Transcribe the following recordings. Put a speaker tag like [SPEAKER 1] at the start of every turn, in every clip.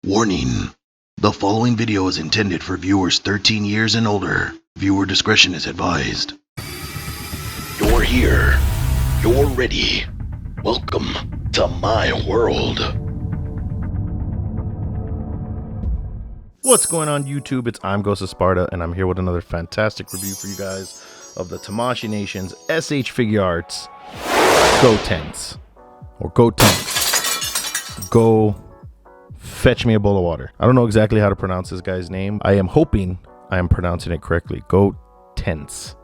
[SPEAKER 1] Warning. The following video is intended for viewers 13 years and older. Viewer discretion is advised. You're here. You're ready. Welcome to my world.
[SPEAKER 2] What's going on YouTube? It's I'm Ghost of Sparta, and I'm here with another fantastic review for you guys of the Tamashii Nation's SH Figuarts Gotenks. Or Gotenks. Go fetch me a bowl of water. I don't know exactly how to pronounce this guy's name. I am hoping I am pronouncing it correctly. Gotenks.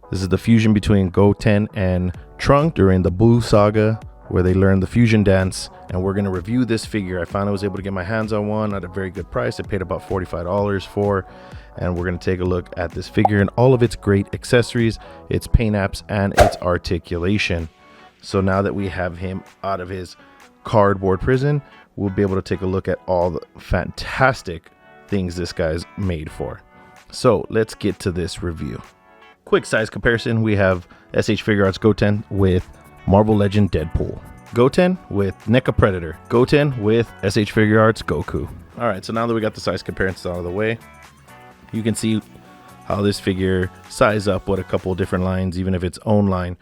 [SPEAKER 2] This is the fusion between Goten and Trunks during the Buu saga, where they learned the fusion dance, and we're going to review this figure. I finally was able to get my hands on one at a very good price. I paid about $45 for, and we're going to take a look at this figure and all of its great accessories, its paint apps, and its articulation. So now that we have him out of his cardboard prison, we'll be able to take a look at all the fantastic things this guy's made for. So let's get to this review. Quick size comparison, we have SH Figuarts Goten with Marvel Legend Deadpool, Goten with NECA Predator, Goten with SH Figuarts Goku. All right, so now that we got the size comparisons out of the way, you can see how this figure size up with a couple of different lines, even if its own line.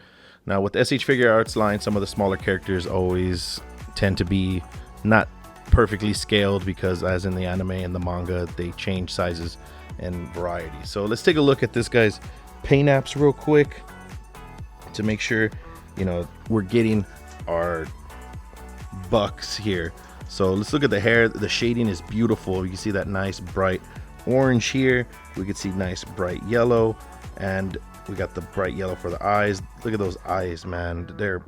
[SPEAKER 2] Now with the SH Figuarts line, some of the smaller characters always tend to be not perfectly scaled because, as in the anime and the manga, they change sizes and variety. So let's take a look at this guy's paint apps real quick to make sure, you know, we're getting our bucks here. So let's look at the hair. The shading is beautiful. You can see that nice bright orange here. We can see nice bright yellow, and we got the bright yellow for the eyes. Look at those eyes, man. They're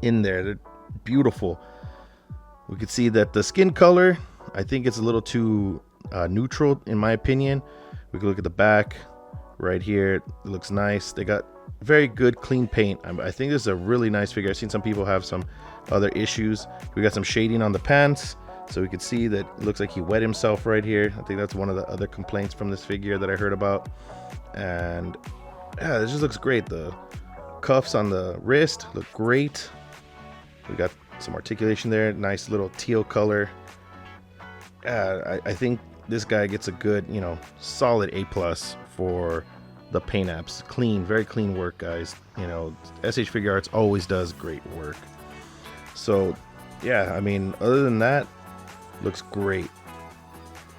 [SPEAKER 2] in there. They're beautiful. We can see that the skin color, I think it's a little too neutral in my opinion. We can look at the back right here. It looks nice. They got very good clean paint. I think this is a really nice figure. I've seen some people have some other issues. We got some shading on the pants, so we can see that it looks like he wet himself right here. I think that's one of the other complaints from this figure that I heard about. And yeah, this just looks great. The cuffs on the wrist look great. We got some articulation there, nice little teal color. I think this guy gets a good, you know, solid A+ for the paint apps. Clean, very clean work, guys. You know, SH Figuarts always does great work. So yeah, I mean, other than that, looks great.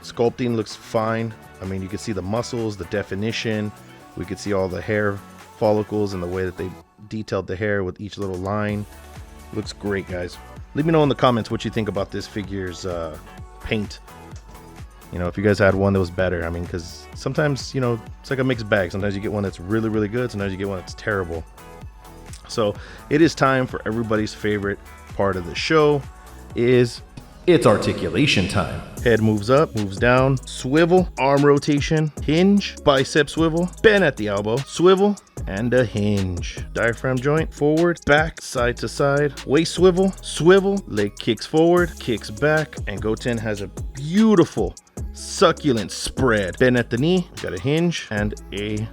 [SPEAKER 2] Sculpting looks fine. I mean, you can see the muscles, the definition. We could see all the hair follicles and the way that they detailed the hair with each little line. Looks great, guys. Let me know in the comments what you think about this figure's paint. You know, if you guys had one that was better. I mean, because sometimes, you know, it's like a mixed bag. Sometimes you get one that's really, really good. Sometimes you get one that's terrible. So it is time for everybody's favorite part of the show. It's articulation time. Head moves up, moves down, swivel, arm rotation, hinge, bicep swivel, bend at the elbow, swivel, and a hinge. Diaphragm joint, forward, back, side to side, waist swivel, swivel, leg kicks forward, kicks back, and Goten has a beautiful, succulent spread. Bend at the knee, got a hinge, and a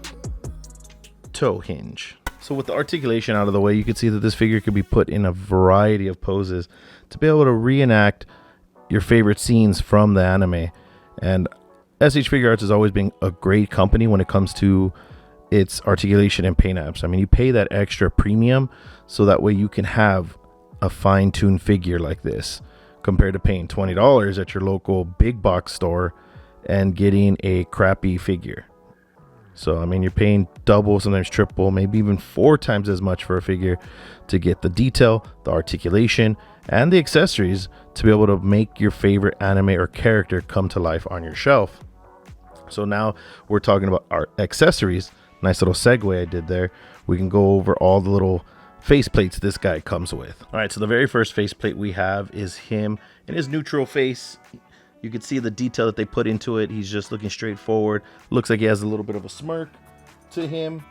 [SPEAKER 2] toe hinge. So with the articulation out of the way, you can see that this figure could be put in a variety of poses to be able to reenact your favorite scenes from the anime. And SH Figuarts has always been a great company when it comes to its articulation and paint apps. I mean, you pay that extra premium so that way you can have a fine-tuned figure like this, compared to paying $20 at your local big box store and getting a crappy figure. So I mean, you're paying double, sometimes triple, maybe even 4 times as much for a figure to get the detail, the articulation, and the accessories to be able to make your favorite anime or character come to life on your shelf. So now we're talking about our accessories. Nice little segue I did there. We can go over all the little face plates this guy comes with. All right, so the very first face plate we have is him in his neutral face. You can see the detail that they put into it. He's just looking straight forward. Looks like he has a little bit of a smirk to him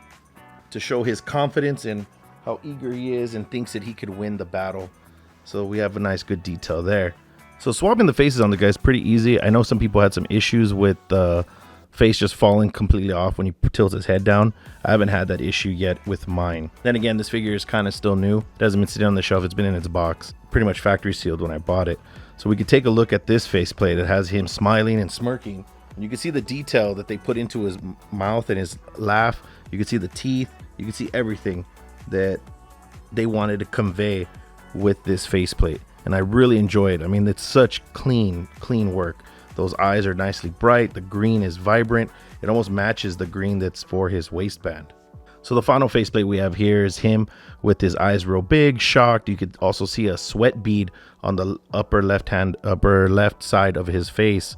[SPEAKER 2] to show his confidence and how eager he is and thinks that he could win the battle. So we have a nice good detail there. So swapping the faces on the guy is pretty easy. I know some people had some issues with the face just falling completely off when you tilt his head down. I haven't had that issue yet with mine. Then again, this figure is kind of still new. It hasn't been sitting on the shelf. It's been in its box, pretty much factory sealed when I bought it. So we could take a look at this faceplate. It has him smiling and smirking. And you can see the detail that they put into his mouth and his laugh. You can see the teeth. You can see everything that they wanted to convey with this faceplate. And I really enjoy it. I mean, it's such clean work. Those eyes are nicely bright. The green is vibrant. It almost matches the green that's for his waistband. So the final faceplate we have here is him with his eyes real big, shocked. You could also see a sweat bead on the upper left side of his face,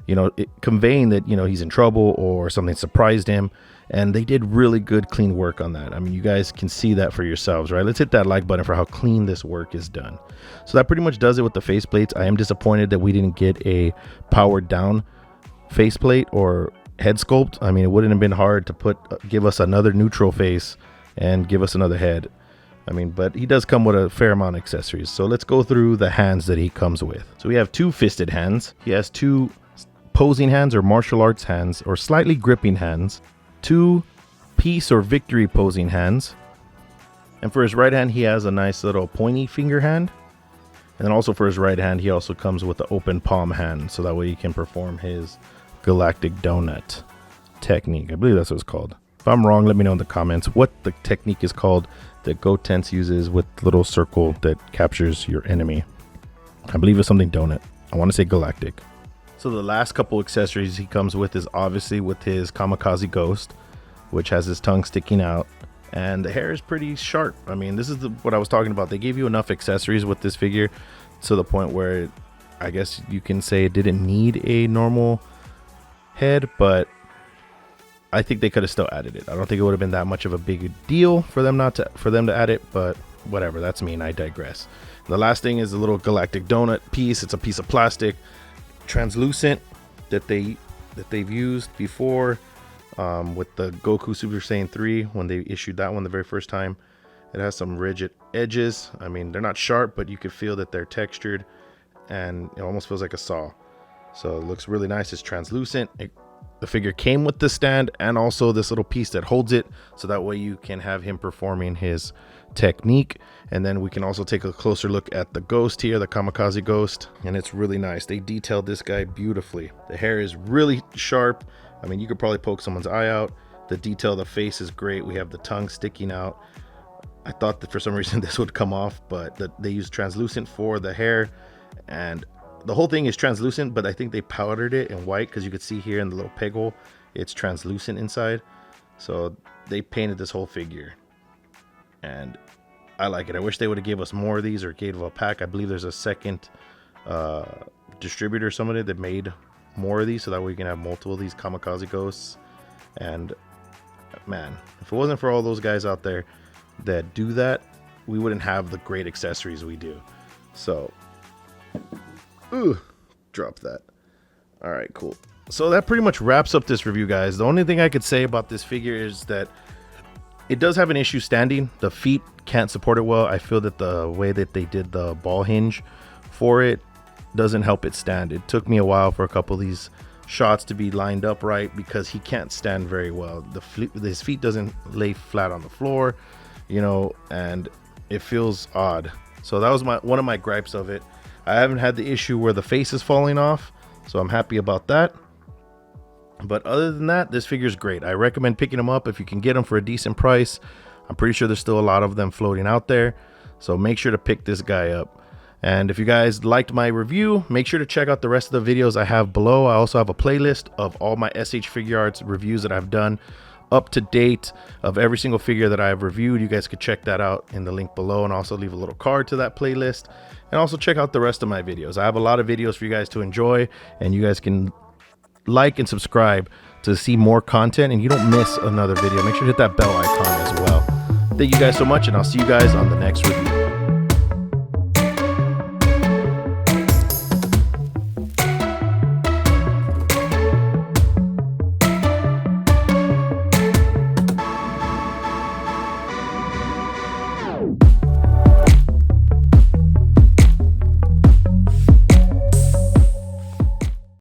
[SPEAKER 2] you know, conveying that, you know, he's in trouble or something surprised him. And they did really good, clean work on that. I mean, you guys can see that for yourselves, right? Let's hit that like button for how clean this work is done. So that pretty much does it with the faceplates. I am disappointed that we didn't get a powered down faceplate or head sculpt. I mean, it wouldn't have been hard to give us another neutral face and give us another head. I mean, but he does come with a fair amount of accessories. So let's go through the hands that he comes with. So we have 2 fisted hands. He has 2 posing hands or martial arts hands or slightly gripping hands, 2 peace or victory posing hands. And for his right hand, he has a nice little pointy finger hand. And then also for his right hand, he also comes with the open palm hand. So that way he can perform his galactic donut technique. I believe that's what it's called. If I'm wrong, let me know in the comments what the technique is called that Gotenks uses with little circle that captures your enemy. I believe it's something donut. I want to say galactic. So the last couple accessories he comes with is obviously with his kamikaze ghost, which has his tongue sticking out, and the hair is pretty sharp. I mean, this is what I was talking about. They gave you enough accessories with this figure to the point where I guess you can say it didn't need a normal head, but I think they could have still added it. I don't think it would have been that much of a big deal for them to add it, but whatever, that's me and I digress. The last thing is a little galactic donut piece. It's a piece of plastic, translucent, that they've used before with the Goku Super Saiyan 3 when they issued that one the very first time. It has some rigid edges. I mean, they're not sharp, but you can feel that they're textured, and it almost feels like a saw. So it looks really nice. It's translucent. The figure came with the stand and also this little piece that holds it, so that way you can have him performing his technique. And then we can also take a closer look at the ghost here, the kamikaze ghost, and it's really nice. They detailed this guy beautifully. The hair is really sharp. I mean, you could probably poke someone's eye out. The detail of the face is great. We have the tongue sticking out. I thought that for some reason this would come off, but they used translucent for the hair, and the whole thing is translucent, but I think they powdered it in white because you could see here in the little peg hole, it's translucent inside. So they painted this whole figure, and I like it. I wish they would have gave us more of these or gave a pack. I believe there's a second distributor, somebody that made more of these, so that way you can have multiple of these kamikaze ghosts. And man, if it wasn't for all those guys out there that do that, we wouldn't have the great accessories we do. So drop that. All right, cool. So that pretty much wraps up this review, guys. The only thing I could say about this figure is that it does have an issue standing. The feet can't support it well. I feel that the way that they did the ball hinge for it doesn't help it stand. It took me a while for a couple of these shots to be lined up right because he can't stand very well. His feet doesn't lay flat on the floor, you know, and it feels odd. So that was one of my gripes of it. I haven't had the issue where the face is falling off, so I'm happy about that. But other than that, this figure is great. I recommend picking them up if you can get them for a decent price. I'm pretty sure there's still a lot of them floating out there, so make sure to pick this guy up. And if you guys liked my review, make sure to check out the rest of the videos I have below. I also have a playlist of all my SH Figuarts reviews that I've done, up to date of every single figure that I've reviewed. You guys could check that out in the link below, and also leave a little card to that playlist. And also check out the rest of my videos. I have a lot of videos for you guys to enjoy, and you guys can like and subscribe to see more content, and you don't miss another video. Make sure to hit that bell icon as well. Thank you guys so much, and I'll see you guys on the next review.